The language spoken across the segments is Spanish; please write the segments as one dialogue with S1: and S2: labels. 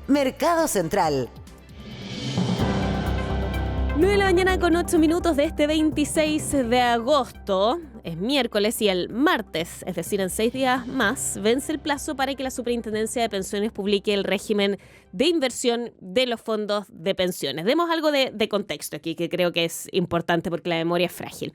S1: Mercado Central.
S2: 9 de la mañana con 8 minutos de este 26 de agosto. Es miércoles y el martes, es decir, en 6 días más, vence el plazo para que la Superintendencia de Pensiones publique el régimen de inversión de los fondos de pensiones. Demos algo de contexto aquí, que creo que es importante porque la memoria es frágil.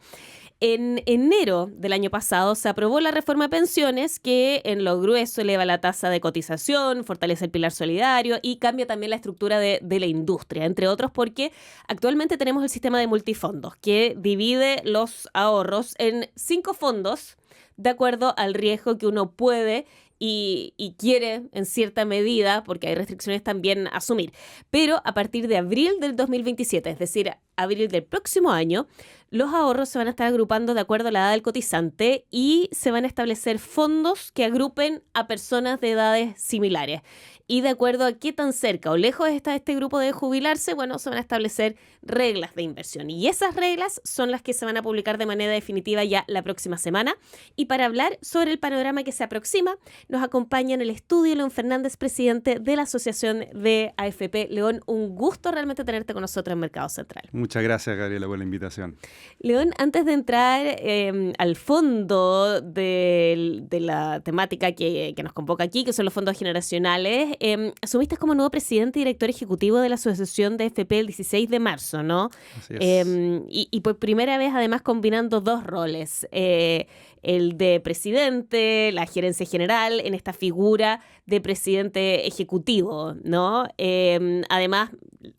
S2: En enero del año pasado se aprobó la reforma de pensiones que en lo grueso eleva la tasa de cotización, fortalece el pilar solidario y cambia también la estructura de la industria, entre otros porque actualmente tenemos el sistema de multifondos que divide los ahorros en 5 fondos de acuerdo al riesgo que uno puede y quiere en cierta medida, porque hay restricciones también, asumir. Pero a partir de abril del 2027, es decir, abril del próximo año, los ahorros se van a estar agrupando de acuerdo a la edad del cotizante y se van a establecer fondos que agrupen a personas de edades similares. Y de acuerdo a qué tan cerca o lejos está este grupo de jubilarse, bueno, se van a establecer reglas de inversión. Y esas reglas son las que se van a publicar de manera definitiva ya la próxima semana. Y para hablar sobre el panorama que se aproxima, nos acompaña en el estudio León Fernández, presidente de la Asociación de AFP. León, un gusto realmente tenerte con nosotros en Mercado Central.
S3: Muchas gracias, Gabriela, por la invitación.
S2: León, antes de entrar al fondo de la temática que nos convoca aquí, que son los fondos generacionales, asumiste como nuevo presidente y director ejecutivo de la Asociación de AFP el 16 de marzo, ¿no?
S3: Así es.
S2: Y por primera vez, además, combinando dos roles, el de presidente, la gerencia general, en esta figura de presidente ejecutivo, ¿no? Además,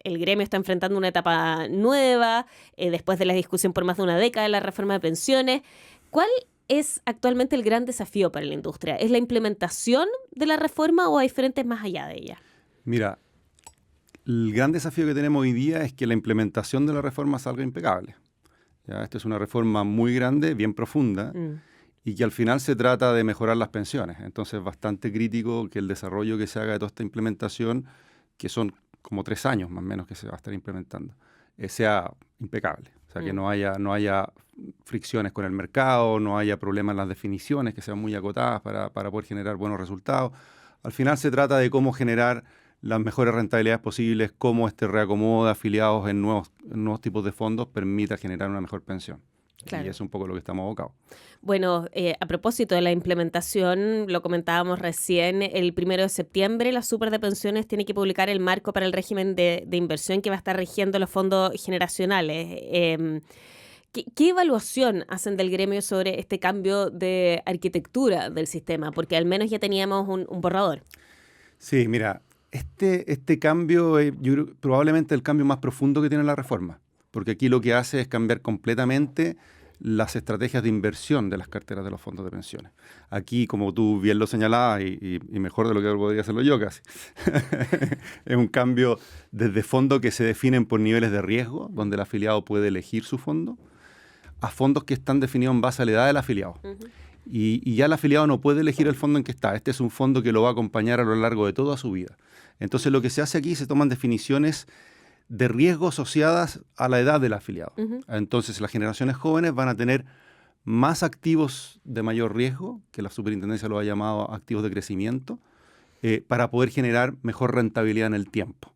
S2: el gremio está enfrentando una etapa nueva, después de la discusión por más de una década de la reforma de pensiones. ¿Cuál es actualmente el gran desafío para la industria? ¿Es la implementación de la reforma o hay frentes más allá de ella?
S3: Mira, el gran desafío que tenemos hoy día es que la implementación de la reforma salga impecable. ¿Ya? Esta es una reforma muy grande, bien profunda, y que al final se trata de mejorar las pensiones. Entonces es bastante crítico que el desarrollo que se haga de toda esta implementación, que son como 3 años más o menos que se va a estar implementando, sea impecable. O sea, que no haya fricciones con el mercado, no haya problemas en las definiciones que sean muy acotadas para poder generar buenos resultados. Al final se trata de cómo generar las mejores rentabilidades posibles, cómo este reacomodo de afiliados en nuevos tipos de fondos permita generar una mejor pensión. Claro. Y eso es un poco lo que estamos abocados.
S2: Bueno, a propósito de la implementación, lo comentábamos recién, el 1 de septiembre la Super de Pensiones tiene que publicar el marco para el régimen de inversión que va a estar rigiendo los fondos generacionales. ¿Qué evaluación hacen del gremio sobre este cambio de arquitectura del sistema? Porque al menos ya teníamos un borrador.
S3: Sí, mira, este cambio es probablemente el cambio más profundo que tiene la reforma, porque aquí lo que hace es cambiar completamente las estrategias de inversión de las carteras de los fondos de pensiones. Aquí, como tú bien lo señalabas, y mejor de lo que podría hacerlo yo casi, es un cambio desde fondos que se definen por niveles de riesgo, donde el afiliado puede elegir su fondo, a fondos que están definidos en base a la edad del afiliado. Y ya el afiliado no puede elegir el fondo en que está. Este es un fondo que lo va a acompañar a lo largo de toda su vida. Entonces, lo que se hace aquí, se toman definiciones de riesgo asociadas a la edad del afiliado. Entonces, las generaciones jóvenes van a tener más activos de mayor riesgo, que la superintendencia lo ha llamado activos de crecimiento, para poder generar mejor rentabilidad en el tiempo.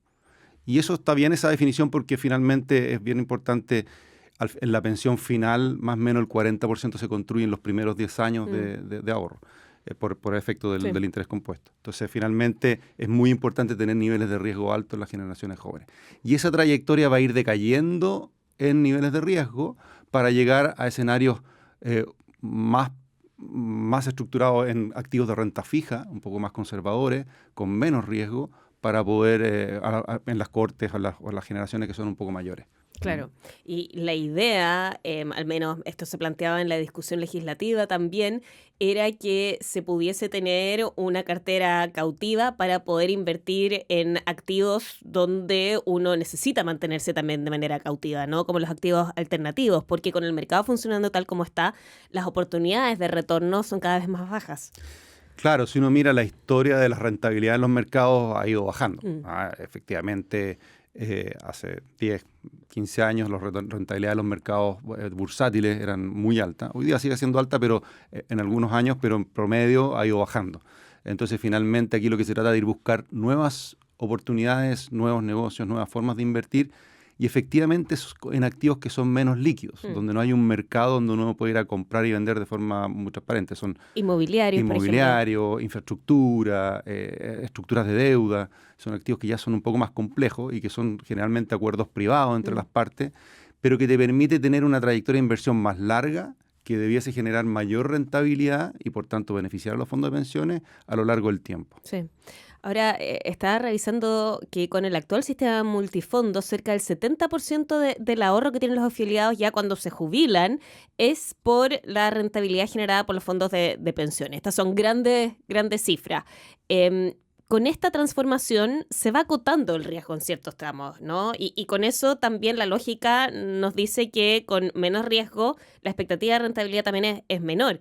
S3: Y eso está bien, esa definición, porque finalmente es bien importante. En la pensión final, más o menos el 40% se construye en los primeros 10 años de ahorro, por efecto del interés compuesto. Entonces, finalmente, es muy importante tener niveles de riesgo altos en las generaciones jóvenes. Y esa trayectoria va a ir decayendo en niveles de riesgo para llegar a escenarios más estructurados en activos de renta fija, un poco más conservadores, con menos riesgo, para poder, en las cortes o las generaciones que son un poco mayores.
S2: Claro, y la idea, al menos esto se planteaba en la discusión legislativa también, era que se pudiese tener una cartera cautiva para poder invertir en activos donde uno necesita mantenerse también de manera cautiva, ¿no? Como los activos alternativos, porque con el mercado funcionando tal como está, las oportunidades de retorno son cada vez más bajas.
S3: Claro, si uno mira la historia de la rentabilidad en los mercados, ha ido bajando. Efectivamente, hace 10, 15 años la rentabilidad de los mercados bursátiles eran muy altas. Hoy día sigue siendo alta, pero en algunos años, pero en promedio ha ido bajando. Entonces, finalmente, aquí lo que se trata de ir buscar nuevas oportunidades, nuevos negocios, nuevas formas de invertir, y efectivamente en activos que son menos líquidos, donde no hay un mercado donde uno puede ir a comprar y vender de forma muy transparente. Son inmobiliario, infraestructura, estructuras de deuda. Son activos que ya son un poco más complejos y que son generalmente acuerdos privados entre las partes, pero que te permite tener una trayectoria de inversión más larga, que debiese generar mayor rentabilidad y, por tanto, beneficiar a los fondos de pensiones a lo largo del tiempo.
S2: Sí. Ahora, estaba revisando que con el actual sistema multifondos, cerca del 70% del ahorro que tienen los afiliados ya cuando se jubilan es por la rentabilidad generada por los fondos de pensiones. Estas son grandes cifras. Con esta transformación se va acotando el riesgo en ciertos tramos, ¿no? Y con eso también la lógica nos dice que con menos riesgo la expectativa de rentabilidad también es menor.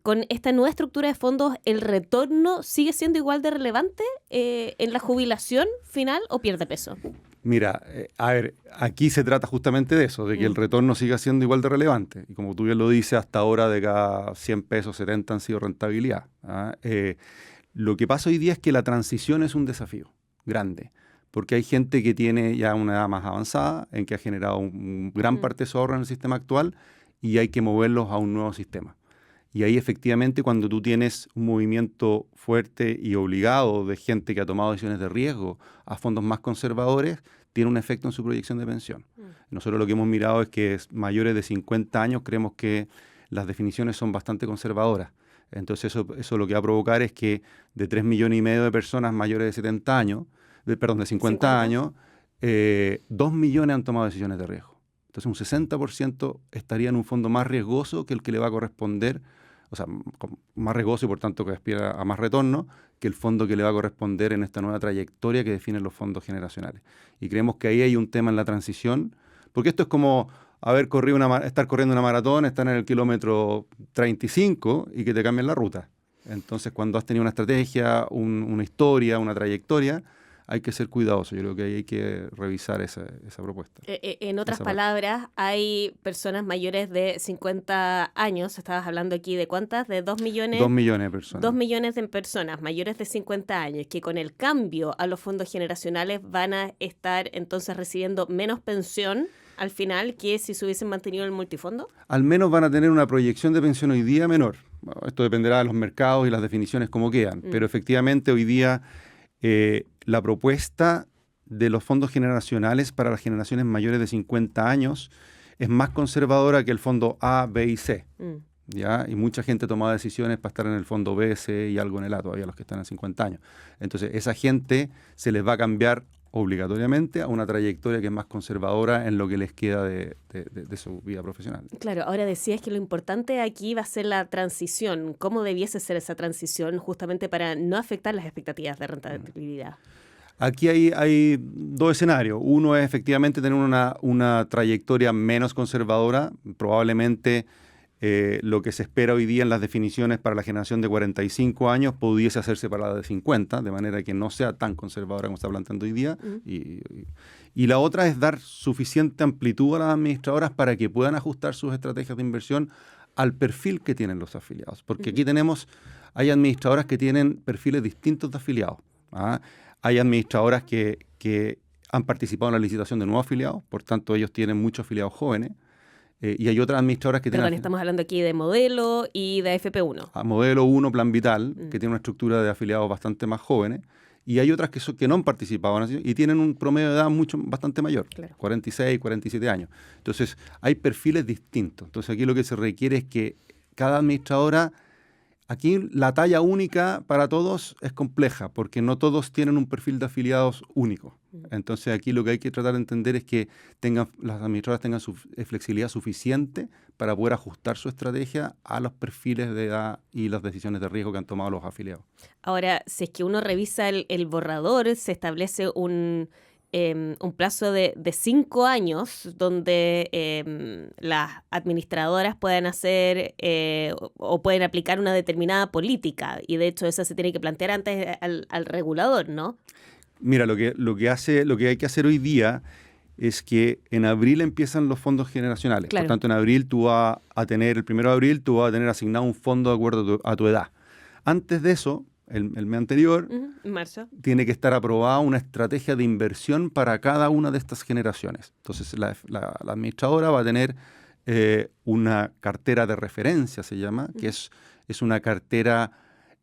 S2: Con esta nueva estructura de fondos, ¿el retorno sigue siendo igual de relevante en la jubilación final o pierde peso?
S3: Mira, a ver, aquí se trata justamente de eso, de que el retorno siga siendo igual de relevante. Y como tú bien lo dices, hasta ahora de cada 100 pesos, 70 han sido rentabilidad. Lo que pasa hoy día es que la transición es un desafío grande, porque hay gente que tiene ya una edad más avanzada, en que ha generado gran parte de su ahorro en el sistema actual, y hay que moverlos a un nuevo sistema. Y ahí efectivamente cuando tú tienes un movimiento fuerte y obligado de gente que ha tomado decisiones de riesgo a fondos más conservadores, tiene un efecto en su proyección de pensión. Nosotros lo que hemos mirado es que mayores de 50 años creemos que las definiciones son bastante conservadoras. Entonces eso lo que va a provocar es que de 3,5 millones de personas mayores de 70 años, de 50 años, 2 millones han tomado decisiones de riesgo. Entonces un 60% estaría en un fondo más riesgoso que el que le va a corresponder, o sea, más riesgoso y por tanto que aspira a más retorno que el fondo que le va a corresponder en esta nueva trayectoria que definen los fondos generacionales. Y creemos que ahí hay un tema en la transición, porque esto es como estar corriendo una maratón, estar en el kilómetro 35 y que te cambien la ruta. Entonces, cuando has tenido una estrategia, una historia, una trayectoria, hay que ser cuidadoso. Yo creo que ahí hay que revisar esa propuesta.
S2: En otras palabras, hay personas mayores de 50 años, estabas hablando aquí de ¿cuántas? De 2 millones.
S3: 2 millones de personas.
S2: 2 millones de personas mayores de 50 años que con el cambio a los fondos generacionales van a estar entonces recibiendo menos pensión al final que si se hubiesen mantenido el multifondo.
S3: Al menos van a tener una proyección de pensión hoy día menor. Bueno, esto dependerá de los mercados y las definiciones como quedan. Pero efectivamente hoy día la propuesta de los fondos generacionales para las generaciones mayores de 50 años es más conservadora que el fondo A, B y C. ¿Ya? Y mucha gente toma decisiones para estar en el fondo B, C y algo en el A, todavía los que están en 50 años. Entonces, esa gente se les va a cambiar obligatoriamente a una trayectoria que es más conservadora en lo que les queda de su vida profesional.
S2: Claro, ahora decías que lo importante aquí va a ser la transición. ¿Cómo debiese ser esa transición justamente para no afectar las expectativas de rentabilidad?
S3: Aquí hay dos escenarios. Uno es efectivamente tener una trayectoria menos conservadora, probablemente lo que se espera hoy día en las definiciones para la generación de 45 años pudiese hacerse para la de 50, de manera que no sea tan conservadora como está planteando hoy día. Y la otra es dar suficiente amplitud a las administradoras para que puedan ajustar sus estrategias de inversión al perfil que tienen los afiliados. Porque aquí hay administradoras que tienen perfiles distintos de afiliados. Hay administradoras que han participado en la licitación de nuevos afiliados, por tanto ellos tienen muchos afiliados jóvenes. Y hay otras administradoras que tienen...
S2: estamos hablando aquí de Modelo y de FP1.
S3: Modelo 1, Plan Vital, que tiene una estructura de afiliados bastante más jóvenes. Y hay otras que no han participado y tienen un promedio de edad bastante mayor, 46, 47 años. Entonces, hay perfiles distintos. Entonces, aquí lo que se requiere es que cada administradora... Aquí la talla única para todos es compleja, porque no todos tienen un perfil de afiliados único. Entonces aquí lo que hay que tratar de entender es que las administradoras tengan flexibilidad suficiente para poder ajustar su estrategia a los perfiles de edad y las decisiones de riesgo que han tomado los afiliados.
S2: Ahora, si es que uno revisa el borrador, se establece un plazo de 5 años donde las administradoras pueden hacer o pueden aplicar una determinada política, y de hecho eso se tiene que plantear antes al regulador, ¿no?
S3: Mira, lo que hay que hacer hoy día es que en abril empiezan los fondos generacionales. Claro. Por tanto, en abril tú vas a tener, el 1 de abril, tú vas a tener asignado un fondo de acuerdo a tu edad. Antes de eso, el mes anterior,
S2: En marzo.
S3: tiene que estar aprobada una estrategia de inversión para cada una de estas generaciones. Entonces, la administradora va a tener una cartera de referencia, se llama, que es una cartera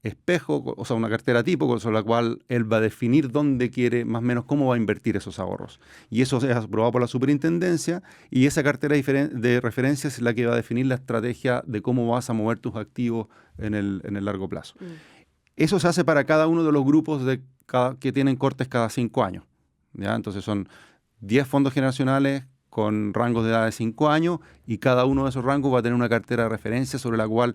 S3: espejo, o sea, una cartera tipo, con la cual él va a definir dónde quiere, más o menos, cómo va a invertir esos ahorros. Y eso es aprobado por la superintendencia, y esa cartera de referencia es la que va a definir la estrategia de cómo vas a mover tus activos en el largo plazo. Eso se hace para cada uno de los grupos que tienen cortes cada 5 años. ¿Ya? Entonces son 10 fondos generacionales con rangos de edad de 5 años, y cada uno de esos rangos va a tener una cartera de referencia sobre la cual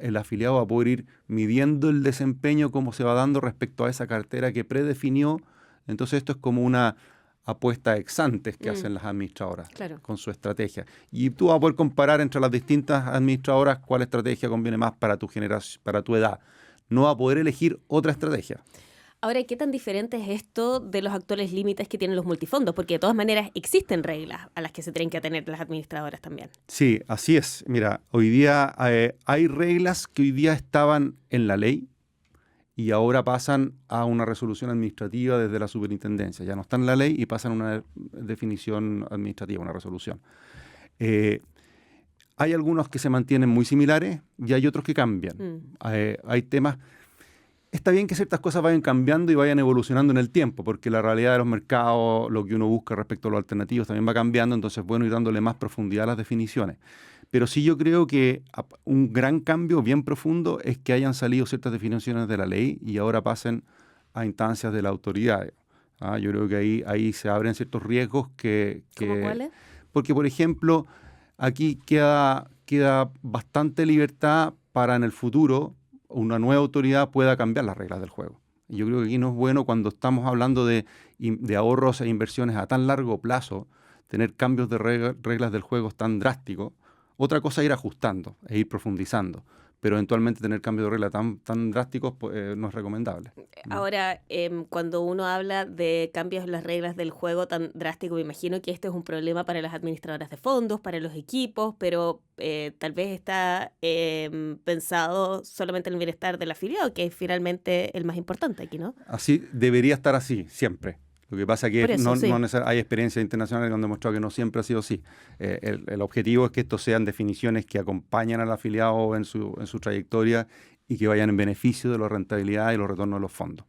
S3: el afiliado va a poder ir midiendo el desempeño, cómo se va dando respecto a esa cartera que predefinió. Entonces esto es como una apuesta ex ante que hacen las administradoras con su estrategia. Y tú vas a poder comparar entre las distintas administradoras cuál estrategia conviene más para tu generación, para tu edad. No va a poder elegir otra estrategia.
S2: Ahora, ¿qué tan diferente es esto de los actuales límites que tienen los multifondos? Porque de todas maneras existen reglas a las que se tienen que atener las administradoras también.
S3: Sí, así es. Mira, hoy día hay reglas que hoy día estaban en la ley y ahora pasan a una resolución administrativa desde la superintendencia. Ya no están en la ley y pasan a una definición administrativa, una resolución. Hay algunos que se mantienen muy similares y hay otros que cambian. Hay temas... Está bien que ciertas cosas vayan cambiando y vayan evolucionando en el tiempo, porque la realidad de los mercados, lo que uno busca respecto a los alternativos también va cambiando, entonces es bueno ir dándole más profundidad a las definiciones. Pero sí yo creo que un gran cambio bien profundo es que hayan salido ciertas definiciones de la ley y ahora pasen a instancias de la autoridad. Yo creo que ahí se abren ciertos riesgos que...
S2: ¿Cómo cuáles?
S3: Porque, por ejemplo, aquí queda bastante libertad para en el futuro una nueva autoridad pueda cambiar las reglas del juego. Y yo creo que aquí no es bueno cuando estamos hablando de ahorros e inversiones a tan largo plazo, tener cambios de reglas del juego tan drásticos. Otra cosa es ir ajustando e ir profundizando, pero eventualmente tener cambios de regla tan drásticos no es recomendable.
S2: Ahora, cuando uno habla de cambios en las reglas del juego tan drásticos, me imagino que este es un problema para las administradoras de fondos, para los equipos, pero tal vez está pensado solamente en el bienestar del afiliado, que es finalmente el más importante aquí, ¿no?
S3: Así debería estar así, siempre. Lo que pasa es que
S2: eso, sí.
S3: hay experiencias internacionales que han demostrado que no siempre ha sido así. El objetivo es que estos sean definiciones que acompañan al afiliado en su trayectoria y que vayan en beneficio de la rentabilidad y los retornos de los fondos.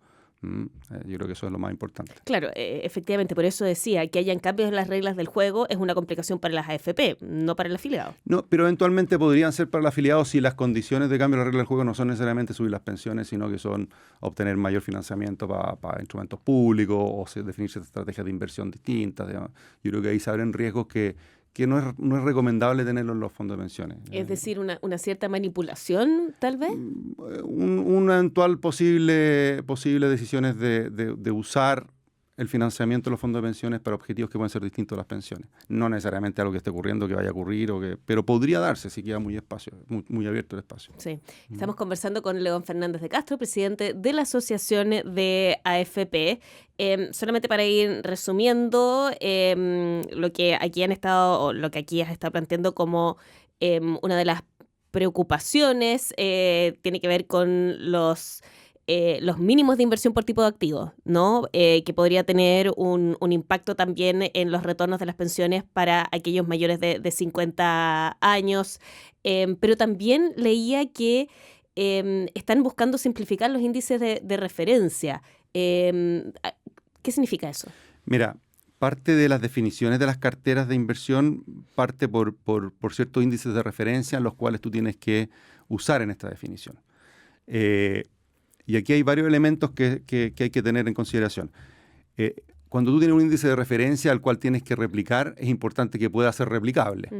S3: Yo creo que eso es lo más importante.
S2: Claro, efectivamente, por eso decía que hayan cambios en las reglas del juego es una complicación para las AFP, no para el afiliado.
S3: No, pero eventualmente podrían ser para el afiliado si las condiciones de cambio de las reglas del juego no son necesariamente subir las pensiones, sino que son obtener mayor financiamiento para instrumentos públicos o definir ciertas estrategias de inversión distintas. Digamos. Yo creo que ahí se abren riesgos que no es recomendable tenerlo en los fondos de pensiones.
S2: Es decir, una cierta manipulación, tal vez.
S3: Una eventual posible decisiones de usar el financiamiento de los fondos de pensiones para objetivos que pueden ser distintos a las pensiones. No necesariamente algo que esté ocurriendo, que vaya a ocurrir, pero podría darse si queda muy abierto el espacio.
S2: Sí. Estamos conversando con León Fernández de Castro, presidente de la Asociación de AFP. Solamente para ir resumiendo lo que aquí has estado planteando como una de las preocupaciones tiene que ver con los mínimos de inversión por tipo de activo, ¿no? Que podría tener un impacto también en los retornos de las pensiones para aquellos mayores de 50 años. Pero también leía que están buscando simplificar los índices de referencia. ¿Qué significa eso?
S3: Mira, parte de las definiciones de las carteras de inversión parte por ciertos índices de referencia los cuales tú tienes que usar en esta definición. Y aquí hay varios elementos que hay que tener en consideración. Cuando tú tienes un índice de referencia al cual tienes que replicar, es importante que pueda ser replicable,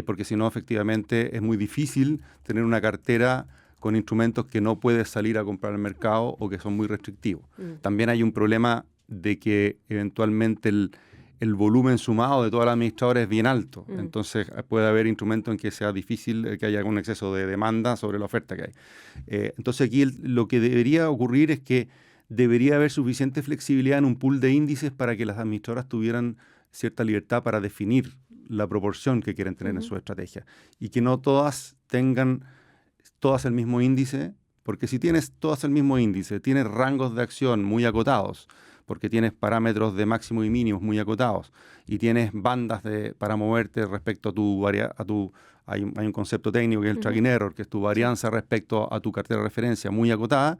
S3: porque si no, efectivamente, es muy difícil tener una cartera con instrumentos que no puedes salir a comprar al mercado o que son muy restrictivos. También hay un problema de que eventualmente el volumen sumado de todas las administradoras es bien alto. Entonces puede haber instrumentos en que sea difícil que haya un exceso de demanda sobre la oferta que hay. Entonces aquí lo que debería ocurrir es que debería haber suficiente flexibilidad en un pool de índices para que las administradoras tuvieran cierta libertad para definir la proporción que quieren tener en su estrategia y que no todas tengan el mismo índice, Porque si tienes todas el mismo índice, tienes rangos de acción muy acotados, porque tienes parámetros de máximo y mínimos muy acotados, y tienes bandas para moverte respecto a hay un concepto técnico que es el tracking error, que es tu varianza respecto a tu cartera de referencia muy acotada,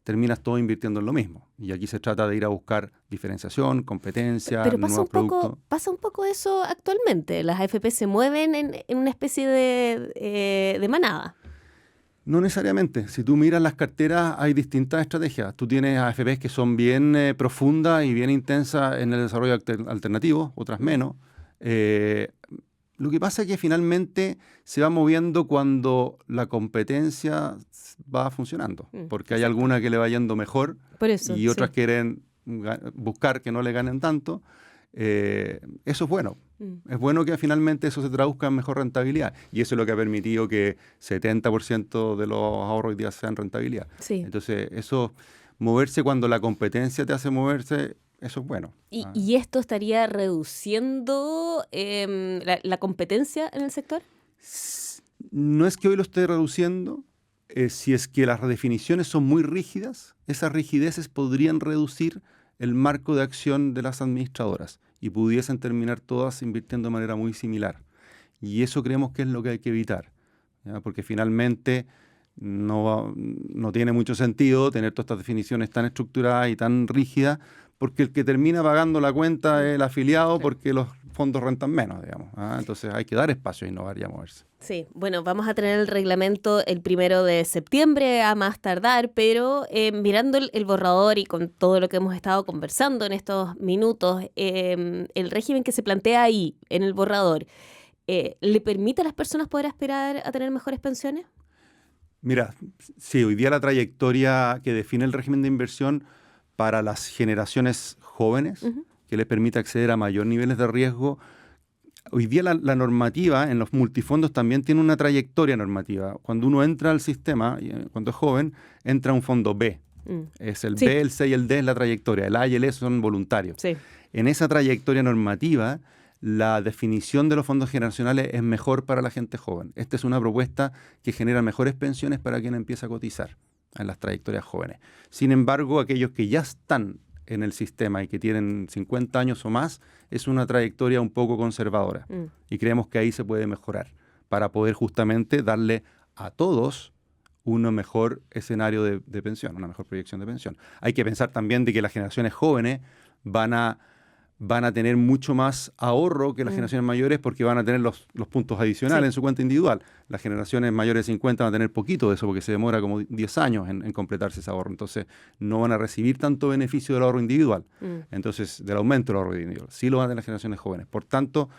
S3: terminas todo invirtiendo en lo mismo. Y aquí se trata de ir a buscar diferenciación, competencia,
S2: Pero
S3: nuevos productos.
S2: pasa un poco eso actualmente. Las AFP se mueven en una especie de manada.
S3: No necesariamente. Si tú miras las carteras, hay distintas estrategias. Tú tienes AFPs que son bien profundas y bien intensas en el desarrollo alternativo, otras menos. Lo que pasa es que finalmente se va moviendo cuando la competencia va funcionando, porque hay alguna que le va yendo mejor y otras quieren buscar que no le ganen tanto. Eso es bueno. Es bueno que finalmente eso se traduzca en mejor rentabilidad. Y eso es lo que ha permitido que 70% de los ahorros hoy día sean rentabilidad.
S2: Sí.
S3: Entonces, eso, moverse cuando la competencia te hace moverse, eso es bueno.
S2: ¿Y esto estaría reduciendo la competencia en el sector?
S3: No es que hoy lo esté reduciendo. Si es que las redefiniciones son muy rígidas, esas rigideces podrían reducir el marco de acción de las administradoras y pudiesen terminar todas invirtiendo de manera muy similar. Y eso creemos que es lo que hay que evitar, ¿ya? Porque finalmente no tiene mucho sentido tener todas estas definiciones tan estructuradas y tan rígidas, porque el que termina pagando la cuenta es el afiliado, porque los fondos rentan menos, digamos. Entonces hay que dar espacio a innovar y a moverse.
S2: Sí, bueno, vamos a tener el reglamento el 1 de septiembre a más tardar, pero mirando el borrador y con todo lo que hemos estado conversando en estos minutos, el régimen que se plantea ahí, en el borrador, ¿le permite a las personas poder aspirar a tener mejores pensiones?
S3: Mira, sí, hoy día la trayectoria que define el régimen de inversión para las generaciones jóvenes, que les permite acceder a mayor niveles de riesgo. Hoy día la normativa en los multifondos también tiene una trayectoria normativa. Cuando uno entra al sistema, cuando es joven, entra a un fondo B. Es el B, el C y el D es la trayectoria. El A y el E son voluntarios.
S2: Sí.
S3: En esa trayectoria normativa, la definición de los fondos generacionales es mejor para la gente joven. Esta es una propuesta que genera mejores pensiones para quien empieza a cotizar en las trayectorias jóvenes. Sin embargo, aquellos que ya están en el sistema y que tienen 50 años o más, es una trayectoria un poco conservadora. Y creemos que ahí se puede mejorar para poder justamente darle a todos un mejor escenario de pensión, una mejor proyección de pensión. Hay que pensar también de que las generaciones jóvenes van a tener mucho más ahorro que las generaciones mayores, porque van a tener los puntos adicionales en su cuenta individual. Las generaciones mayores de 50 van a tener poquito de eso, porque se demora como 10 años en completarse ese ahorro. Entonces, no van a recibir tanto beneficio del ahorro individual. Entonces, del aumento del ahorro individual. Sí lo van a tener las generaciones jóvenes. Por tanto,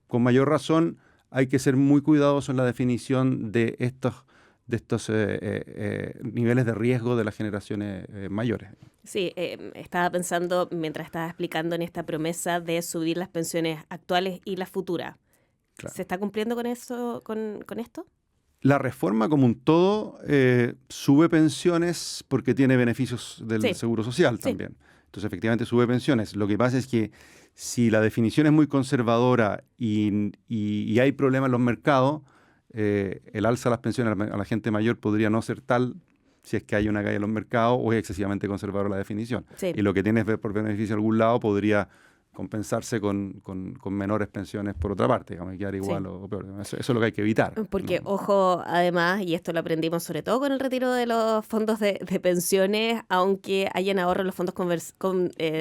S3: con mayor razón, hay que ser muy cuidadosos en la definición de estos niveles de riesgo de las generaciones mayores.
S2: Sí, estaba pensando mientras estaba explicando en esta promesa de subir las pensiones actuales y las futuras. Claro. ¿Se está cumpliendo con eso, con esto?
S3: La reforma como un todo sube pensiones porque tiene beneficios del seguro social también. Entonces, efectivamente, sube pensiones. Lo que pasa es que si la definición es muy conservadora y hay problemas en los mercados, el alza de las pensiones a la gente mayor podría no ser tal si es que hay una caída en los mercados o es excesivamente conservadora la definición. Sí. Y lo que tienes por beneficio a algún lado podría compensarse con menores pensiones por otra parte, digamos, quedar igual o peor. Eso es lo que hay que evitar.
S2: Porque, ojo, además, y esto lo aprendimos sobre todo con el retiro de los fondos de pensiones, aunque hayan ahorros en los fondos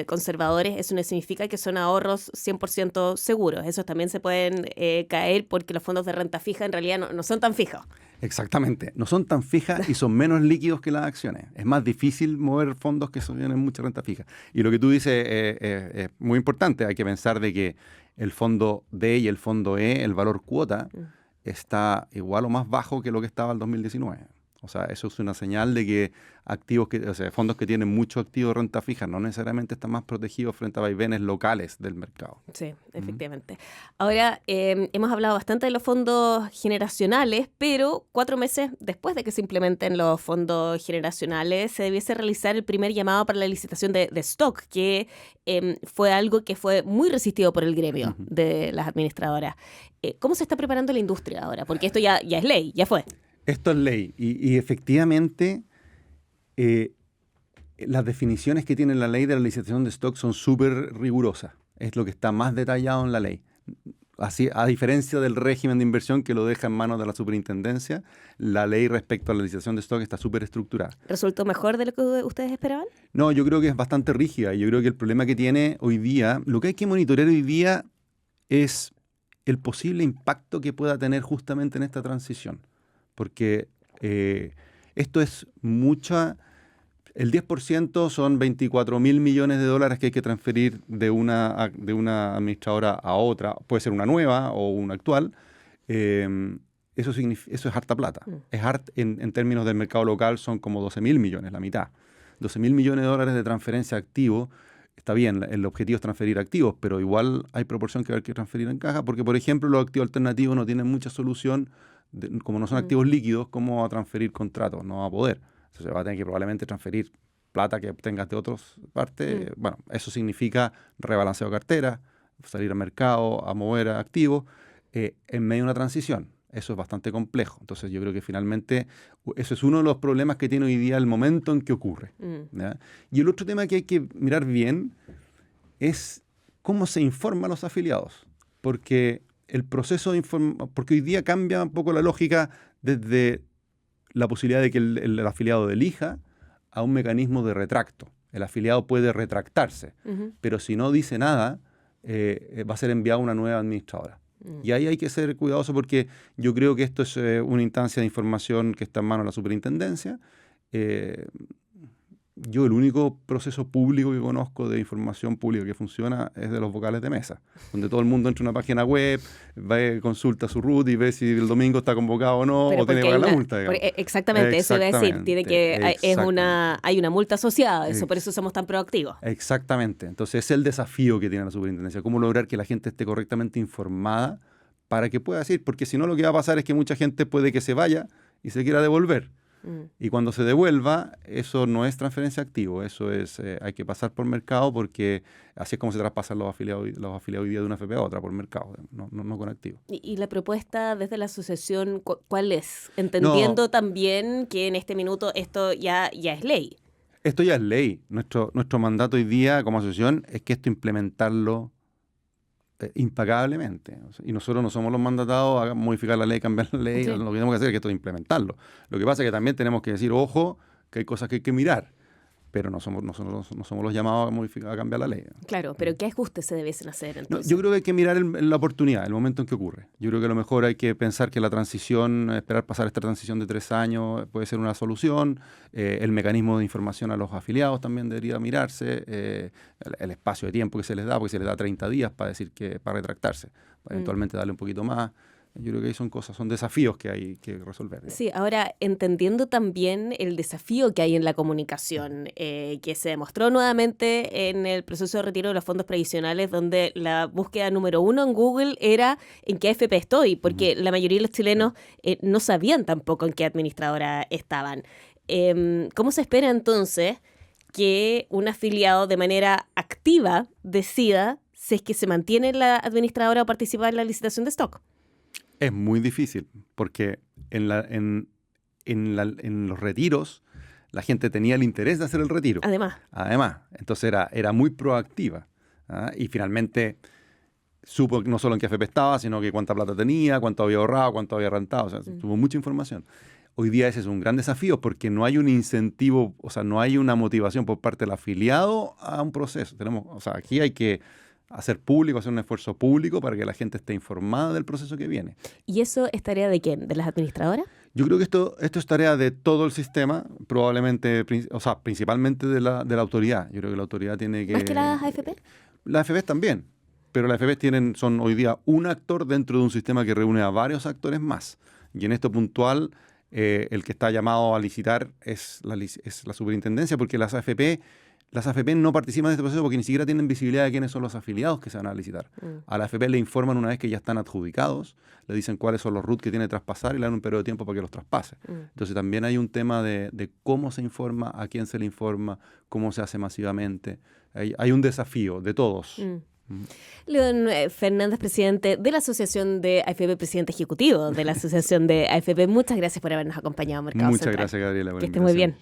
S2: conservadores, eso no significa que son ahorros 100% seguros. Esos también se pueden caer porque los fondos de renta fija en realidad no son tan fijos.
S3: Exactamente, no son tan fijas y son menos líquidos que las acciones. Es más difícil mover fondos que tienen mucha renta fija. Y lo que tú dices es muy importante. Hay que pensar de que el fondo D y el fondo E, el valor cuota, está igual o más bajo que lo que estaba en el 2019. O sea, eso es una señal de que fondos que tienen mucho activo de renta fija no necesariamente están más protegidos frente a vaivenes locales del mercado.
S2: Sí, efectivamente. Ahora, hemos hablado bastante de los fondos generacionales, pero 4 meses después de que se implementen los fondos generacionales, se debiese realizar el primer llamado para la licitación de stock, que fue algo que fue muy resistido por el gremio de las administradoras. ¿Cómo se está preparando la industria ahora? Porque esto ya es ley, ya fue.
S3: Esto es ley y efectivamente las definiciones que tiene la ley de la licitación de stock son súper rigurosas. Es lo que está más detallado en la ley. Así, a diferencia del régimen de inversión que lo deja en manos de la superintendencia, la ley respecto a la licitación de stock está súper estructurada.
S2: ¿Resultó mejor de lo que ustedes esperaban?
S3: No, yo creo que es bastante rígida. Yo creo que el problema que tiene hoy día, lo que hay que monitorear hoy día es el posible impacto que pueda tener justamente en esta transición. Porque esto es mucha... El 10% son 24.000 millones de dólares que hay que transferir de una administradora a otra. Puede ser una nueva o una actual. Eso es harta plata. En términos del mercado local son como 12.000 millones, la mitad. 12.000 millones de dólares de transferencia a activos. Está bien, el objetivo es transferir activos, pero igual hay proporción que hay que transferir en caja, porque, por ejemplo, los activos alternativos no tienen mucha solución, como no son activos líquidos, ¿cómo va a transferir contratos? No va a poder. Entonces va a tener que probablemente transferir plata que obtengas de otras partes. Bueno, eso significa rebalanceo de cartera, salir al mercado, a mover activos, en medio de una transición. Eso es bastante complejo. Entonces yo creo que finalmente eso es uno de los problemas que tiene hoy día el momento en que ocurre. ¿Ya? Y el otro tema que hay que mirar bien es cómo se informa a los afiliados. Porque el proceso de porque hoy día cambia un poco la lógica desde la posibilidad de que el afiliado elija a un mecanismo de retracto. El afiliado puede retractarse, pero si no dice nada, va a ser enviado a una nueva administradora. Y ahí hay que ser cuidadoso porque yo creo que esto es una instancia de información que está en manos de la superintendencia. Yo el único proceso público que conozco de información pública que funciona es de los vocales de mesa, donde todo el mundo entra a una página web, va, consulta su root y ve si el domingo está convocado o no, o tiene que pagar la multa.
S2: Exactamente, eso iba a decir, hay una multa asociada, por eso somos tan proactivos.
S3: Exactamente, entonces es el desafío que tiene la superintendencia, cómo lograr que la gente esté correctamente informada para que pueda decir, porque si no lo que va a pasar es que mucha gente puede que se vaya y se quiera devolver. Y cuando se devuelva, eso no es transferencia de activo, eso es, hay que pasar por mercado porque así es como se traspasan los afiliados hoy día de una FP a otra, por mercado, no con activo.
S2: ¿Y la propuesta desde la asociación cuál es? Entendiendo también que en este minuto esto ya es ley.
S3: Esto ya es ley. Nuestro mandato hoy día como asociación es que esto implementarlo impecablemente. Y nosotros no somos los mandatados a modificar la ley, cambiar la ley. Sí. Lo que tenemos que hacer es que esto implementarlo. Lo que pasa es que también tenemos que decir, ojo, que hay cosas que hay que mirar, pero no somos los llamados a cambiar la ley.
S2: Claro, pero ¿qué ajustes se debiesen hacer entonces?
S3: No, yo creo que hay que mirar la oportunidad, el momento en que ocurre. Yo creo que a lo mejor hay que pensar que la transición, esperar pasar esta transición de 3 años puede ser una solución. El mecanismo de información a los afiliados también debería mirarse. El espacio de tiempo que se les da, porque se les da 30 días para decir para retractarse. Para eventualmente darle un poquito más. Yo creo que ahí son desafíos que hay que resolver.
S2: Sí, ahora entendiendo también el desafío que hay en la comunicación, que se demostró nuevamente en el proceso de retiro de los fondos previsionales, donde la búsqueda número 1 en Google era en qué AFP estoy, porque la mayoría de los chilenos no sabían tampoco en qué administradora estaban. ¿Cómo se espera entonces que un afiliado de manera activa decida si es que se mantiene la administradora o participa en la licitación de stock?
S3: Es muy difícil, porque en los retiros la gente tenía el interés de hacer el retiro. Además, entonces era muy proactiva. Y finalmente supo no solo en qué AFP estaba, sino que cuánta plata tenía, cuánto había ahorrado, cuánto había rentado. O sea, tuvo mucha información. Hoy día ese es un gran desafío porque no hay un incentivo, o sea, no hay una motivación por parte del afiliado a un proceso. Aquí hay que hacer público, hacer un esfuerzo público para que la gente esté informada del proceso que viene.
S2: ¿Y eso es tarea de quién? ¿De las administradoras?
S3: Yo creo que esto es tarea de todo el sistema, probablemente, principalmente de la autoridad. Yo creo que la autoridad tiene que...
S2: ¿Más que las AFP?
S3: Las AFP también, pero las AFP son hoy día un actor dentro de un sistema que reúne a varios actores más. Y en esto puntual, el que está llamado a licitar es la superintendencia, porque las AFP no participan de este proceso porque ni siquiera tienen visibilidad de quiénes son los afiliados que se van a licitar. A la AFP le informan una vez que ya están adjudicados, le dicen cuáles son los RUT que tiene que traspasar y le dan un periodo de tiempo para que los traspase. Entonces también hay un tema de cómo se informa, a quién se le informa, cómo se hace masivamente. Hay un desafío de todos.
S2: León Fernández, presidente de la Asociación de AFP, presidente ejecutivo de la Asociación de AFP. Muchas gracias por habernos acompañado, Mercado Central.
S3: Muchas gracias, Gabriela.
S2: Que esté muy bien.